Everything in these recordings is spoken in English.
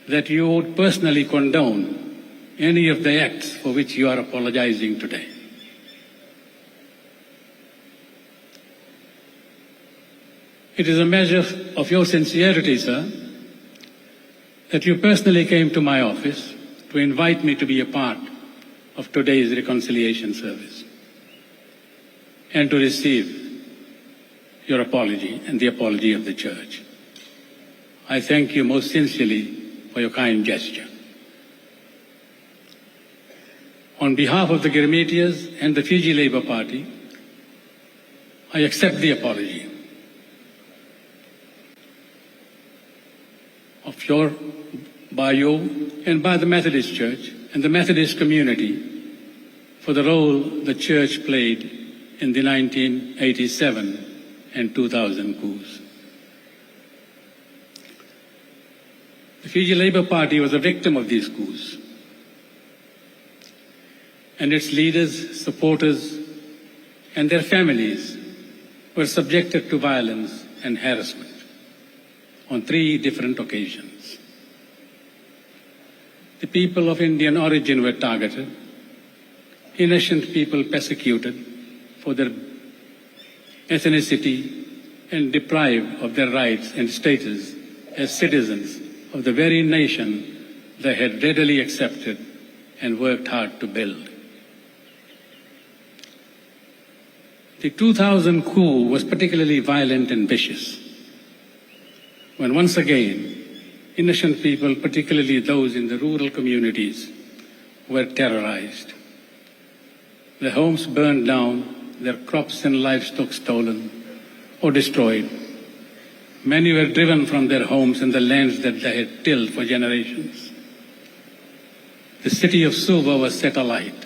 that you would personally condone any of the acts for which you are apologizing today. It is a measure of your sincerity, sir, that you personally came to my office to invite me to be a part of today's reconciliation service and to receive your apology and the apology of the Church. I thank you most sincerely for your kind gesture. On behalf of the Girmetias and the Fiji Labour Party, I accept the apology by you and by the Methodist Church and the Methodist community for the role the Church played in the 1987 and 2000 coups. The Fiji Labour Party was a victim of these coups, and its leaders, supporters, and their families were subjected to violence and harassment on 3 different occasions. The people of Indian origin were targeted, innocent people persecuted for their ethnicity and deprived of their rights and status as citizens of the very nation they had readily accepted and worked hard to build. The 2000 coup was particularly violent and vicious, when once again, innocent people, particularly those in the rural communities, were terrorized. Their homes burned down, their crops and livestock stolen or destroyed. Many were driven from their homes and the lands that they had tilled for generations. The city of Suva was set alight,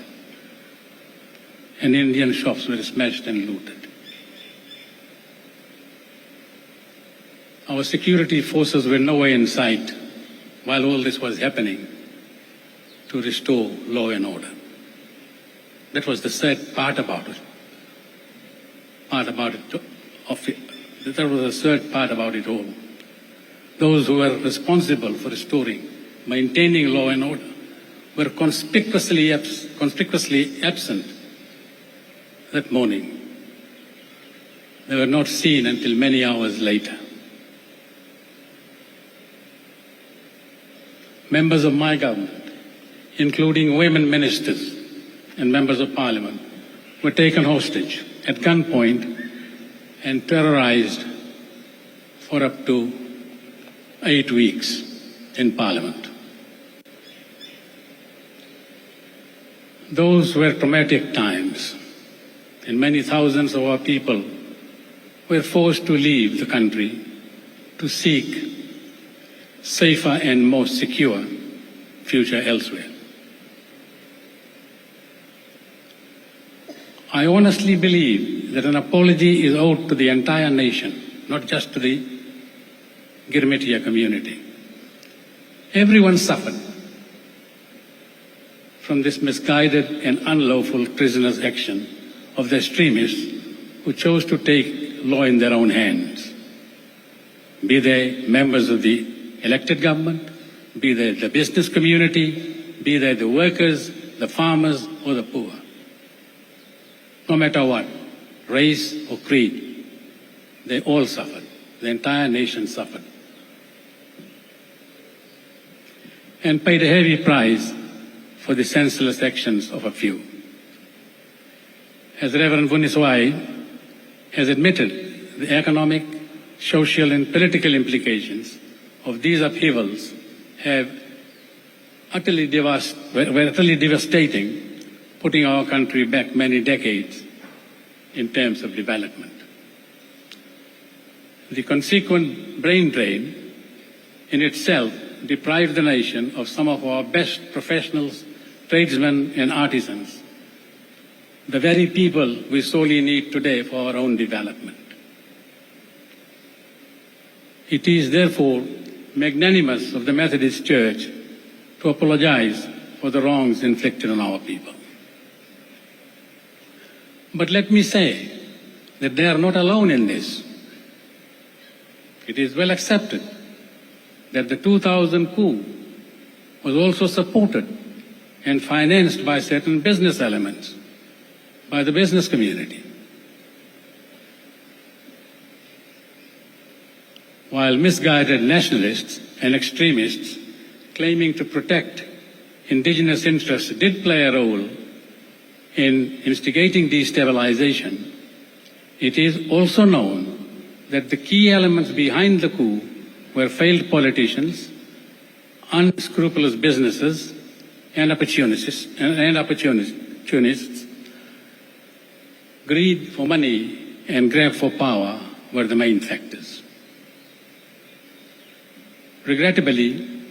and Indian shops were smashed and looted. Our security forces were nowhere in sight while all this was happening to restore law and order. That was the sad part about it. That was the sad part about it all. Those who were responsible for restoring, maintaining law and order were conspicuously absent that morning. They were not seen until many hours later. Members of my government, including women ministers and members of parliament, were taken hostage at gunpoint and terrorized for up to 8 weeks in parliament. Those were traumatic times, and many thousands of our people were forced to leave the country to seek safer and more secure future elsewhere. I honestly believe that an apology is owed to the entire nation, not just to the Girmetia community. Everyone suffered from this misguided and unlawful prisoners' action of the extremists who chose to take law in their own hands, be they members of the elected government, be they the business community, be they the workers, the farmers, or the poor. No matter what, race or creed, they all suffered. The entire nation suffered and paid a heavy price for the senseless actions of a few. As Reverend Vuniswai has admitted, the economic, social, and political implications of these upheavals were utterly devastating, putting our country back many decades in terms of development. The consequent brain drain in itself deprived the nation of some of our best professionals, tradesmen, and artisans, the very people we sorely need today for our own development. It is therefore magnanimous of the Methodist Church to apologize for the wrongs inflicted on our people. But let me say that they are not alone in this. It is well accepted that the 2000 coup was also supported and financed by certain business elements, by the business community. While misguided nationalists and extremists claiming to protect indigenous interests did play a role in instigating destabilization, it is also known that the key elements behind the coup were failed politicians, unscrupulous businesses, and opportunists. Greed for money and grab for power were the main factors. Regrettably,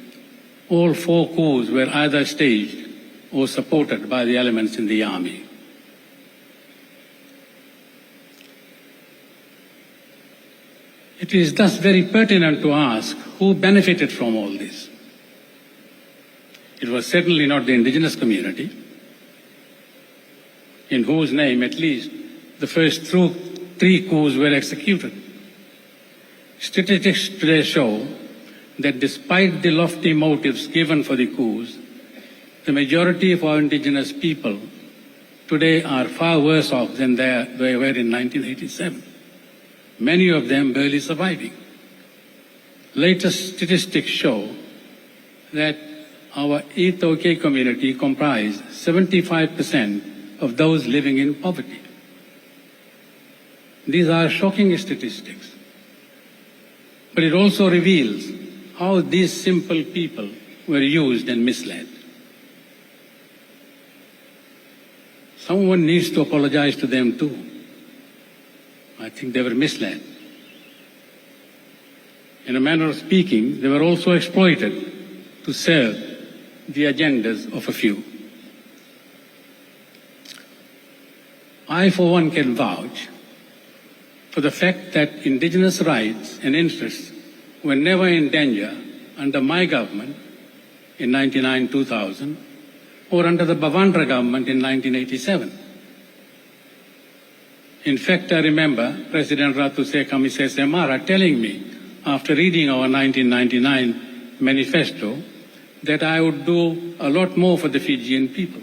all 4 coups were either staged or supported by the elements in the army. It is thus very pertinent to ask who benefited from all this. It was certainly not the indigenous community, in whose name at least the first 3 coups were executed. Statistics today show that despite the lofty motives given for the coups, the majority of our indigenous people today are far worse off than they were in 1987. Many of them barely surviving. Latest statistics show that our Itoke community comprised 75% of those living in poverty. These are shocking statistics, but it also reveals how these simple people were used and misled. Someone needs to apologize to them too. I think they were misled. In a manner of speaking, they were also exploited to serve the agendas of a few. I, for one, can vouch for the fact that indigenous rights and interests were never in danger under my government in 1999-2000 or under the Bavandra government in 1987. In fact, I remember President Ratu Sekamise Semara telling me after reading our 1999 manifesto that I would do a lot more for the Fijian people.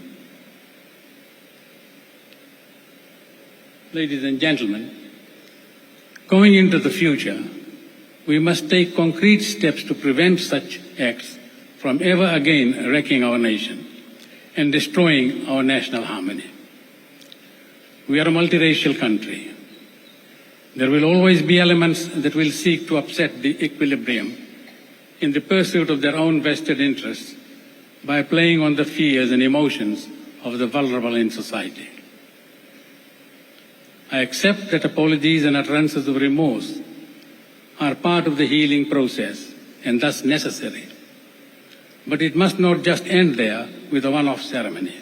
Ladies and gentlemen, going into the future, we must take concrete steps to prevent such acts from ever again wrecking our nation and destroying our national harmony. We are a multiracial country. There will always be elements that will seek to upset the equilibrium in the pursuit of their own vested interests by playing on the fears and emotions of the vulnerable in society. I accept that apologies and utterances of remorse are part of the healing process and thus necessary. But it must not just end there with a one-off ceremony.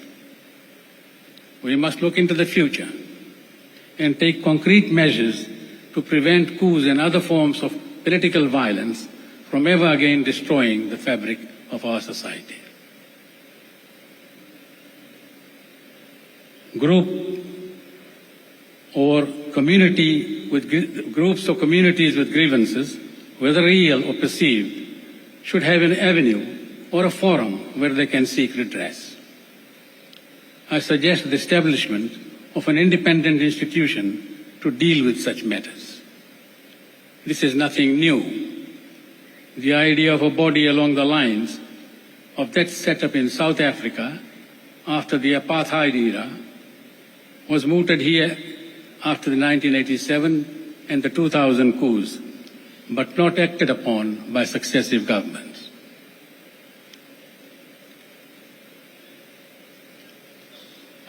We must look into the future and take concrete measures to prevent coups and other forms of political violence from ever again destroying the fabric of our society. Groups or communities with grievances, whether real or perceived, should have an avenue or a forum where they can seek redress. I suggest the establishment of an independent institution to deal with such matters. This is nothing new. The idea of a body along the lines of that set up in South Africa after the apartheid era was mooted here after the 1987 and the 2000 coups, but not acted upon by successive governments.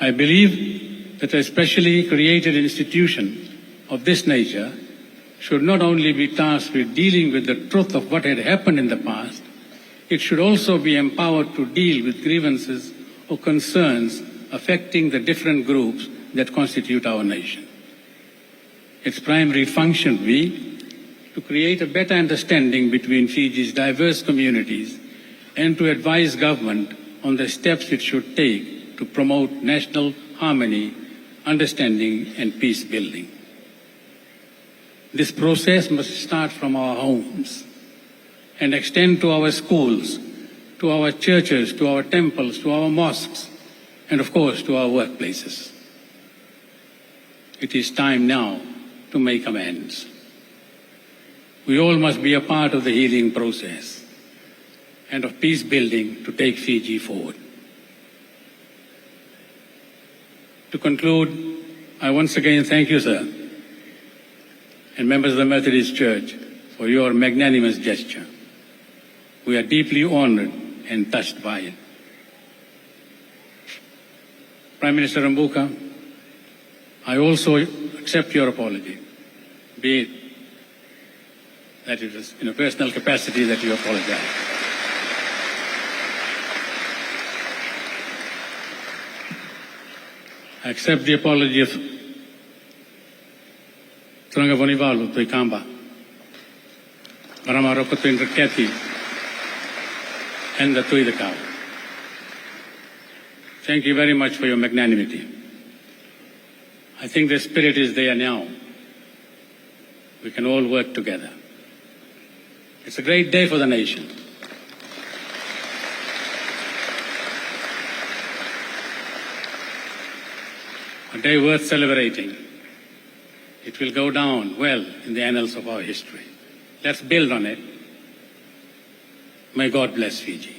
I believe that a specially created institution of this nature should not only be tasked with dealing with the truth of what had happened in the past, it should also be empowered to deal with grievances or concerns affecting the different groups that constitute our nation. Its primary function will be to create a better understanding between Fiji's diverse communities and to advise government on the steps it should take to promote national harmony, understanding, and peace building. This process must start from our homes and extend to our schools, to our churches, to our temples, to our mosques, and of course to our workplaces. It is time now to make amends. We all must be a part of the healing process and of peace building to take Fiji forward. To conclude, I once again thank you, sir, and members of the Methodist Church for your magnanimous gesture. We are deeply honored and touched by it. Prime Minister Rambuka, I also accept your apology, be it that it was in a personal capacity that you apologize. I accept the apology of Trangavonivalu to Ikamba, Maramaroko to Indraketi, and the Tuidakau. Thank you very much for your magnanimity. I think the spirit is there now. We can all work together. It's a great day for the nation. A day worth celebrating. It will go down well in the annals of our history. Let's build on it. May God bless Fiji.